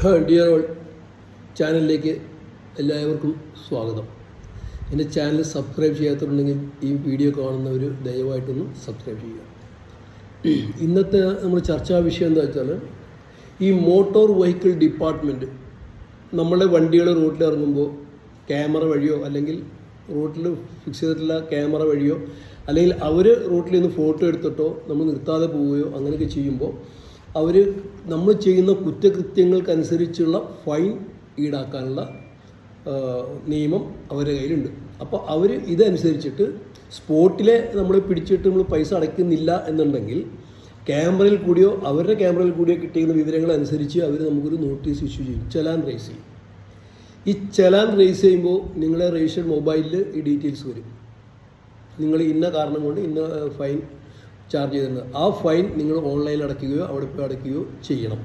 Dear all ചാനലിലേക്ക് എല്ലാവർക്കും സ്വാഗതം. എൻ്റെ ചാനൽ സബ്സ്ക്രൈബ് ചെയ്യാത്തതുണ്ടെങ്കിൽ ഈ വീഡിയോ കാണുന്നവർ ദയവായിട്ടൊന്ന് സബ്സ്ക്രൈബ് ചെയ്യുക. ഇന്നത്തെ നമ്മുടെ ചർച്ചാ വിഷയം എന്താ വെച്ചാൽ, ഈ മോട്ടോർ വെഹിക്കിൾ ഡിപ്പാർട്ട്മെൻറ്റ് നമ്മുടെ വണ്ടികൾ റോഡിൽ ഇറങ്ങുമ്പോൾ ക്യാമറ വഴിയോ അല്ലെങ്കിൽ റോഡിൽ ഫിക്സ് ചെയ്തിട്ടുള്ള ക്യാമറ വഴിയോ അല്ലെങ്കിൽ അവർ റോഡിൽ നിന്ന് ഫോട്ടോ എടുത്തിട്ടോ നമ്മൾ നിർത്താതെ പോവുകയോ അങ്ങനെയൊക്കെ ചെയ്യുമ്പോൾ അവർ നമ്മൾ ചെയ്യുന്ന കുറ്റകൃത്യങ്ങൾക്കനുസരിച്ചുള്ള ഫൈൻ ഈടാക്കാനുള്ള നിയമം അവരുടെ കയ്യിലുണ്ട്. അപ്പോൾ അവർ ഇതനുസരിച്ചിട്ട് സ്പോട്ടിലെ നമ്മൾ പിടിച്ചിട്ട് നമ്മൾ പൈസ അടയ്ക്കുന്നില്ല എന്നുണ്ടെങ്കിൽ ക്യാമറയിൽ കൂടിയോ അവരുടെ ക്യാമറയിൽ കൂടിയോ കിട്ടിയിരുന്ന വിവരങ്ങളനുസരിച്ച് അവർ നമുക്കൊരു നോട്ടീസ് ഇഷ്യൂ ചെയ്യും, ചലാൻ റേസ് ചെയ്യും. ഈ ചലാൻ റേസ് ചെയ്യുമ്പോൾ നിങ്ങളെ രജിസ്റ്റേർഡ് മൊബൈലിൽ ഈ ഡീറ്റെയിൽസ് വരും. നിങ്ങൾ ഇന്ന കാരണം കൊണ്ട് ഇന്ന ഫൈൻ ചാർജ് ചെയ്തിരുന്നത്, ആ ഫൈൻ നിങ്ങൾ ഓൺലൈനിൽ അടയ്ക്കുകയോ അവിടെ പോയി അടയ്ക്കുകയോ ചെയ്യണം.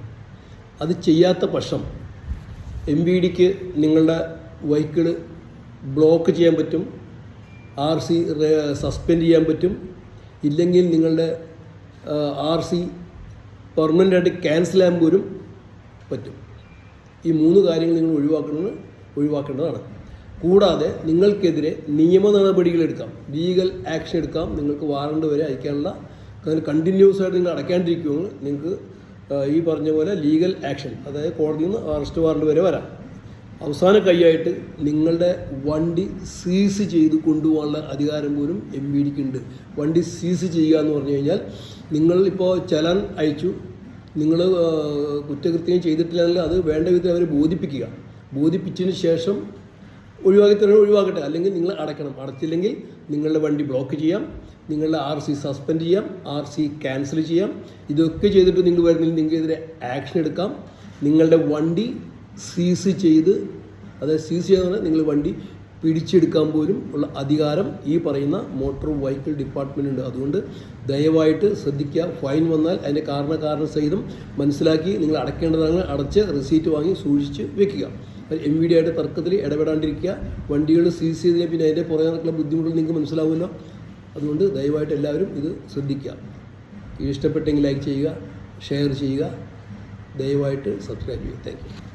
അത് ചെയ്യാത്ത പക്ഷം MVDക്ക് നിങ്ങളുടെ വെഹിക്കിൾ ബ്ലോക്ക് ചെയ്യാൻ പറ്റും, RC സസ്പെൻഡ് ചെയ്യാൻ പറ്റും, ഇല്ലെങ്കിൽ നിങ്ങളുടെ RC പെർമനൻ്റായിട്ട് ക്യാൻസൽ ചെയ്യാൻ പോലും പറ്റും. ഈ 3 കാര്യങ്ങൾ നിങ്ങൾ ഒഴിവാക്കേണ്ടതാണ്. കൂടാതെ നിങ്ങൾക്കെതിരെ നിയമ നടപടികളെടുക്കാം, ലീഗൽ ആക്ഷൻ എടുക്കാം. നിങ്ങൾക്ക് വാറണ്ട് വരെ അയക്കാനുള്ള, കണ്ടിന്യൂസ് ആയിട്ട് നിങ്ങൾ അടയ്ക്കാണ്ടിരിക്കുമെങ്കിൽ നിങ്ങൾക്ക് ഈ പറഞ്ഞ പോലെ ലീഗൽ ആക്ഷൻ, അതായത് കോടതിയിൽ നിന്ന് അറസ്റ്റ് വാറണ്ട് വരെ വരാം. അവസാന കൈയായിട്ട് നിങ്ങളുടെ വണ്ടി സീസ് ചെയ്ത് കൊണ്ടുപോകാനുള്ള അധികാരം പോലും MVDക്ക് ഉണ്ട്. വണ്ടി സീസ് ചെയ്യുക എന്ന് പറഞ്ഞു കഴിഞ്ഞാൽ, നിങ്ങൾ ഇപ്പോൾ ചലാൻ അയച്ചു, നിങ്ങൾ കുറ്റകൃത്യം ചെയ്തിട്ടില്ലെങ്കിൽ അത് വേണ്ട വിധത്തിൽ അവരെ ബോധിപ്പിച്ചതിന് ശേഷം ഒഴിവാക്കട്ടെ, അല്ലെങ്കിൽ നിങ്ങൾ അടയ്ക്കണം. അടച്ചില്ലെങ്കിൽ നിങ്ങളുടെ വണ്ടി ബ്ലോക്ക് ചെയ്യാം, നിങ്ങളുടെ RC സസ്പെൻഡ് ചെയ്യാം, RC ക്യാൻസൽ ചെയ്യാം. ഇതൊക്കെ ചെയ്തിട്ട് നിങ്ങൾ വരുന്നില്ല, നിങ്ങൾക്കെതിരെ ആക്ഷൻ എടുക്കാം. നിങ്ങളുടെ വണ്ടി സീസ് ചെയ്ത്, അതായത് സീസ് ചെയ്യാതെ നിങ്ങൾ വണ്ടി പിടിച്ചെടുക്കാൻ പോലും ഉള്ള അധികാരം ഈ പറയുന്ന മോട്ടോർ വെഹിക്കിൾ ഡിപ്പാർട്ട്മെൻ്റ് ഉണ്ട്. അതുകൊണ്ട് ദയവായിട്ട് ശ്രദ്ധിക്കുക. ഫൈൻ വന്നാൽ അതിൻ്റെ കാരണ സഹിതം മനസ്സിലാക്കി നിങ്ങൾ അടയ്ക്കേണ്ടതാണ്. അടച്ച് റെസീറ്റ് വാങ്ങി സൂക്ഷിച്ച് വെക്കുക. MVD ആയിട്ട് തർക്കത്തിൽ ഇടപെടാണ്ടിരിക്കുക. വണ്ടികൾ സീസ് ചെയ്തതിന് പിന്നെ അതിൻ്റെ പുറകെ നടക്കുന്ന ബുദ്ധിമുട്ടുകൾ നിങ്ങൾക്ക് മനസ്സിലാവുമല്ലോ. അതുകൊണ്ട് ദയവായിട്ട് എല്ലാവരും ഇത് ശ്രദ്ധിക്കുക. ഇഷ്ടപ്പെട്ടെങ്കിൽ ലൈക്ക് ചെയ്യുക, ഷെയർ ചെയ്യുക, ദയവായിട്ട് സബ്സ്ക്രൈബ് ചെയ്യുക. Thank you.